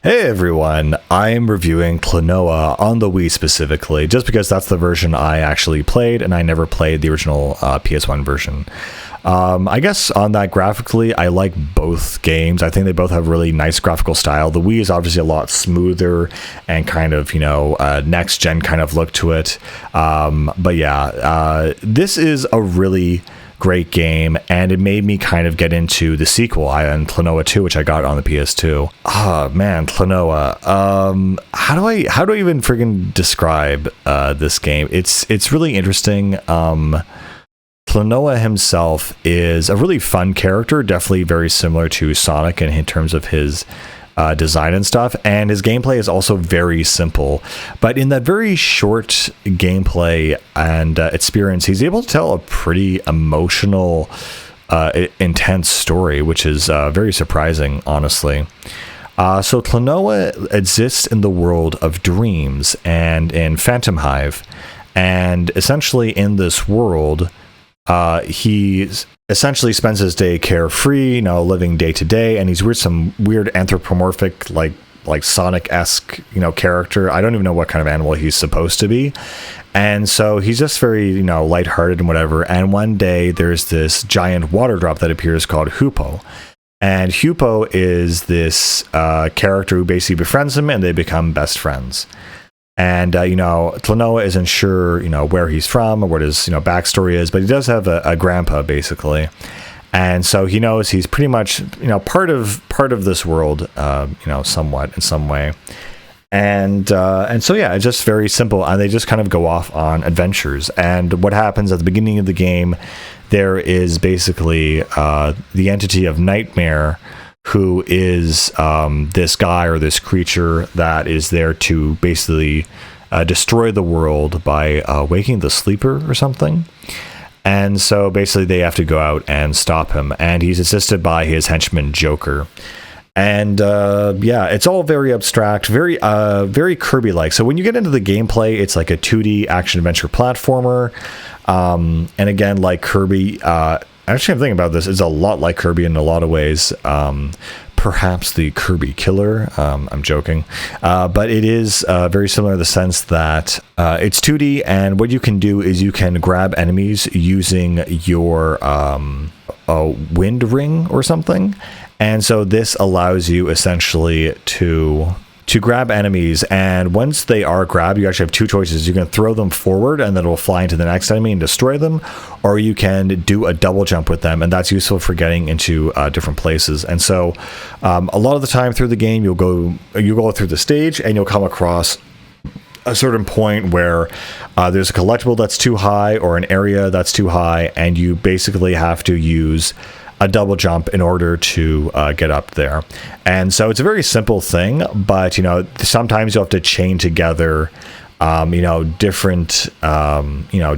Hey everyone, I'm reviewing Klonoa on the Wii specifically, just because that's the version I actually played, and I never played the original PS1 version. I guess on that graphically, I like both games. I think they both have really nice graphical style. The Wii is obviously a lot smoother and kind of, next-gen kind of look to it. But yeah, this is a really great game, and it made me kind of get into the sequel, Klonoa 2, which I got on the PS2. Oh man, Klonoa. How do I even friggin' describe this game? It's really interesting. Klonoa himself is a really fun character, definitely very similar to Sonic in terms of his design and stuff, and his gameplay is also very simple, but in that very short gameplay and experience, he's able to tell a pretty emotional, intense story, which is very surprising, honestly. So Klonoa exists in the world of dreams and in Phantom Hive, and essentially in this world, he essentially spends his day carefree, living day to day, and he's some weird anthropomorphic, like Sonic-esque, character. I don't even know what kind of animal he's supposed to be. And so he's just very, lighthearted and whatever. And one day there's this giant water drop that appears called Hoopo. And Hoopo is this character who basically befriends him, and they become best friends. And, Klonoa isn't sure, where he's from or what his, backstory is, but he does have a grandpa, basically. And so he knows he's pretty much, part of this world, somewhat in some way. And so, yeah, it's just very simple. And they just kind of go off on adventures. And what happens at the beginning of the game, there is basically the entity of Nightmare, who is this guy or this creature that is there to basically destroy the world by waking the sleeper or something. And so basically they have to go out and stop him. And he's assisted by his henchman Joker. And yeah, it's all very abstract, very Kirby-like. So when you get into the gameplay, it's like a 2D action-adventure platformer. And again, like Kirby... Actually, I'm thinking about this. It's a lot like Kirby in a lot of ways. Perhaps the Kirby Killer. I'm joking. But it is very similar in the sense that it's 2D, and what you can do is you can grab enemies using your wind ring or something. And so this allows you essentially to grab enemies, and once they are grabbed, you actually have two choices. You can throw them forward and then it will fly into the next enemy and destroy them, or you can do a double jump with them, and that's useful for getting into different places. And so a lot of the time through the game, you'll go through the stage and you'll come across a certain point where there's a collectible that's too high or an area that's too high, and you basically have to use a double jump in order to get up there. And so it's a very simple thing, but sometimes you have to chain together different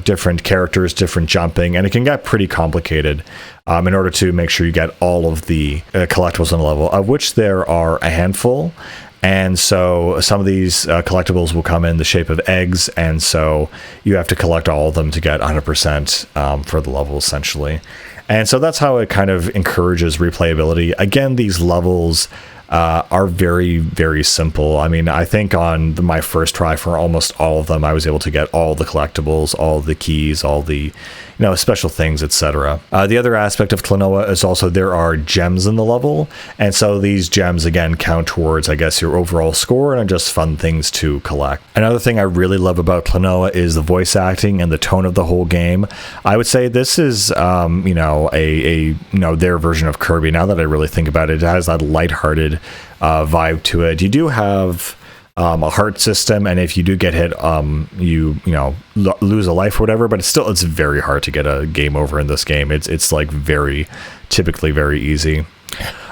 different characters, different jumping, and it can get pretty complicated in order to make sure you get all of the collectibles on the level, of which there are a handful. And so some of these collectibles will come in the shape of eggs, and so you have to collect all of them to get 100% for the level, essentially. And so that's how it kind of encourages replayability. Again, these levels are very, very simple. I mean, I think on my first try for almost all of them, I was able to get all the collectibles, all the keys, all the special things, etc. The other aspect of Klonoa is also there are gems in the level, and so these gems again count towards, I guess, your overall score, and are just fun things to collect. Another thing I really love about Klonoa is the voice acting and the tone of the whole game. I would say this is their version of Kirby. Now that I really think about it, it has that lighthearted vibe to it. You do have a heart system, and if you do get hit, you lose a life or whatever, but it's very hard to get a game over in this game. It's like typically very easy.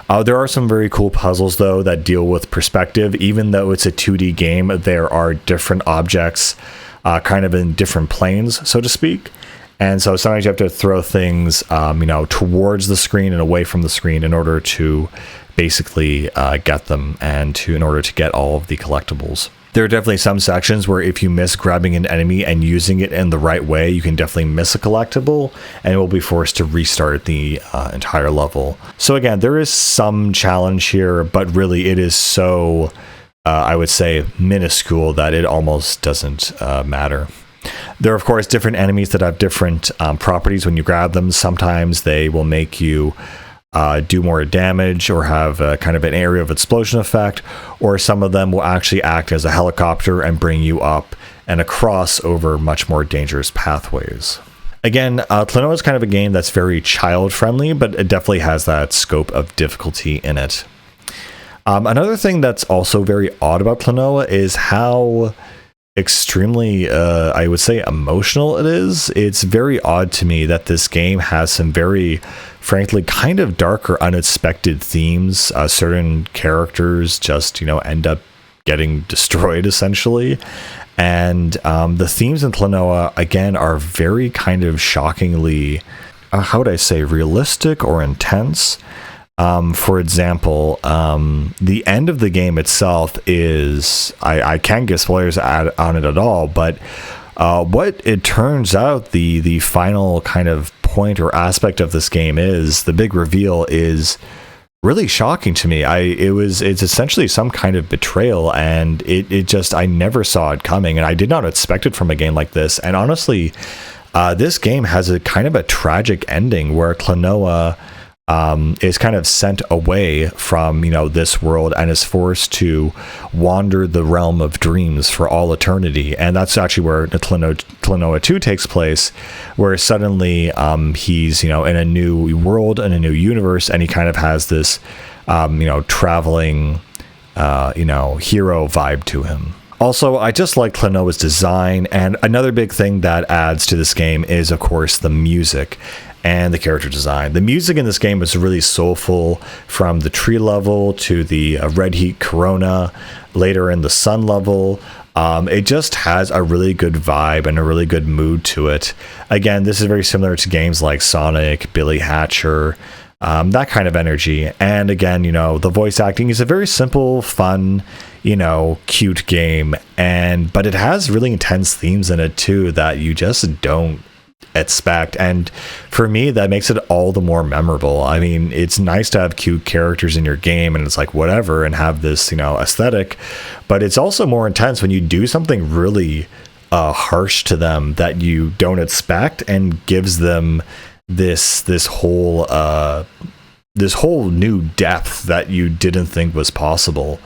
There are some very cool puzzles though that deal with perspective. Even though it's a 2D game, there are different objects kind of in different planes, so to speak. And so sometimes you have to throw things, towards the screen and away from the screen in order to basically get them, and in order to get all of the collectibles. There are definitely some sections where if you miss grabbing an enemy and using it in the right way, you can definitely miss a collectible and it will be forced to restart the entire level. So again, there is some challenge here, but really it is so, I would say, minuscule that it almost doesn't matter. There are, of course, different enemies that have different properties when you grab them. Sometimes they will make you do more damage or have kind of an area of explosion effect, or some of them will actually act as a helicopter and bring you up and across over much more dangerous pathways. Again, Klonoa is kind of a game that's very child friendly, but it definitely has that scope of difficulty in it. Another thing that's also very odd about Klonoa is how extremely, I would say, emotional it is. It's very odd to me that this game has some very, frankly, kind of dark or unexpected themes. Certain characters just, end up getting destroyed, essentially. And the themes in Klonoa, again, are very kind of shockingly, how would I say, realistic or intense. For example, the end of the game itself is, I can't get spoilers on it at all, but what it turns out the final kind of point or aspect of this game is, the big reveal, is really shocking to me. It's essentially some kind of betrayal, and it just, I never saw it coming, and I did not expect it from a game like this. And honestly, this game has a kind of a tragic ending where Klonoa is kind of sent away from, this world and is forced to wander the realm of dreams for all eternity. And that's actually where Klonoa 2 takes place, where suddenly he's, in a new world, in a new universe, and he kind of has this, traveling, hero vibe to him. Also, I just like Klonoa's design, and another big thing that adds to this game is, of course, the music and the character design. The music in this game is really soulful, from the tree level to the red heat Corona, later in the sun level. It just has a really good vibe and a really good mood to it. Again, this is very similar to games like Sonic, Billy Hatcher, that kind of energy. And again, the voice acting is a very simple, fun, cute game, but it has really intense themes in it too that you just don't expect, and for me that makes it all the more memorable. I mean, it's nice to have cute characters in your game and it's like whatever, and have this aesthetic, but it's also more intense when you do something really harsh to them that you don't expect, and gives them this whole new depth that you didn't think was possible.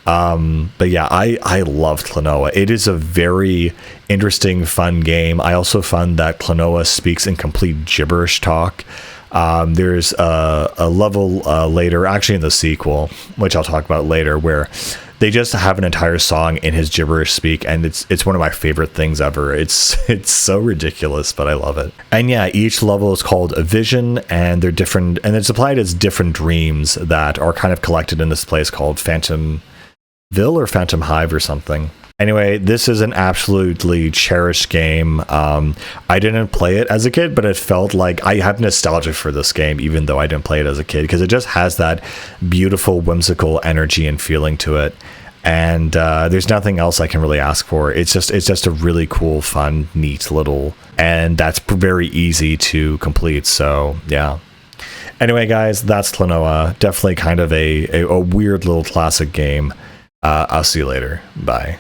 But yeah, I loved Klonoa. It is a very interesting, fun game. I also found that Klonoa speaks in complete gibberish talk. There's a level later, actually in the sequel, which I'll talk about later, where they just have an entire song in his gibberish speak, and it's one of my favorite things ever. It's so ridiculous, but I love it. And yeah, each level is called a vision, and they're different, and it's applied as different dreams that are kind of collected in this place called Phantomville or Phantom Hive or something. Anyway, this is an absolutely cherished game. I didn't play it as a kid, but it felt like I have nostalgia for this game, even though I didn't play it as a kid, because it just has that beautiful, whimsical energy and feeling to it. And there's nothing else I can really ask for. It's just a really cool, fun, neat little, and that's very easy to complete. So yeah. Anyway, guys, that's Klonoa. Definitely kind of a weird little classic game. I'll see you later. Bye.